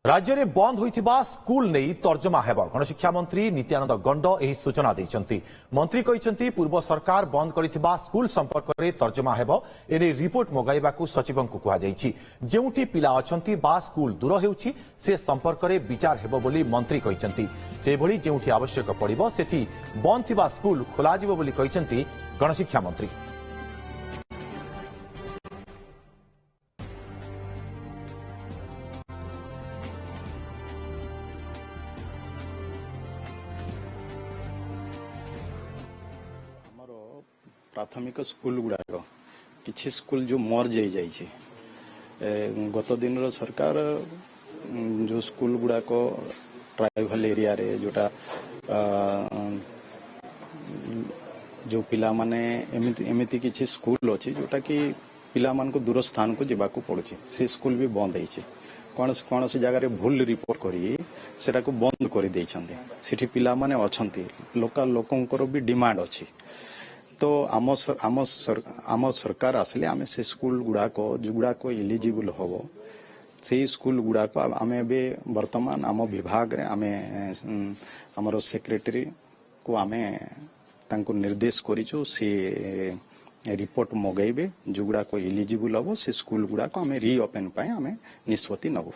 राज्य में बंद होइथिबा स्कूल नहीं तर्जमा हेब गणशिक्षा मंत्री नित्यानंद गंड एही सूचना दैछंती। मंत्री कहिसंती पूर्व सरकार बंद करिथिबा स्कूल संपर्क में तर्जमा हेब एने रिपोर्ट मगाइबाकू सचिवंकु कुहा जाइछि। जेउठी पिला अछंती बा स्कूल दूर हेउछि से संपर्क में विचार हेब बोली मंत्री कहिसंती। सेभଳି जेउठी आवश्यक पड़िबो सेठी बंद थिबा स्कूल खोला जिवो बोली कहिसंती गणशिक्षा मंत्री। प्राथमिक स्कूल गुड़ाक किसी स्कूल जो मर जाई गत दिन सरकार जो स्कूल गुड़ाक ट्राइबल एरिया रे जोटा जो पिला माने एमिति किसी स्कूल अच्छी जोटा कि पिला मान को दूर स्थान को जीवाकू पड़ुछि से स्कूल भी बंद है कौन सी जगह भूल रिपोर्ट करी सेटा को बंद कर देइछन्ते सेठी पिला माने अछन्ती लोकल लोकंकर भी डिमांड अछि। तो आम सरकार आसले आम से स्कूल गुड़ाक जोगुड़ाक इलिजिबल हम से स्कूल गुड़ाक आम बर्तमान आम विभाग रे आम आमर सेक्रेटरी को आम तांको निर्देश करिछु से रिपोर्ट मगाइबे जोगुड़ाक इलिजिबल हम से स्कूल गुड़ाक आम रीओपन पाए आम निष्पत्ति नबु।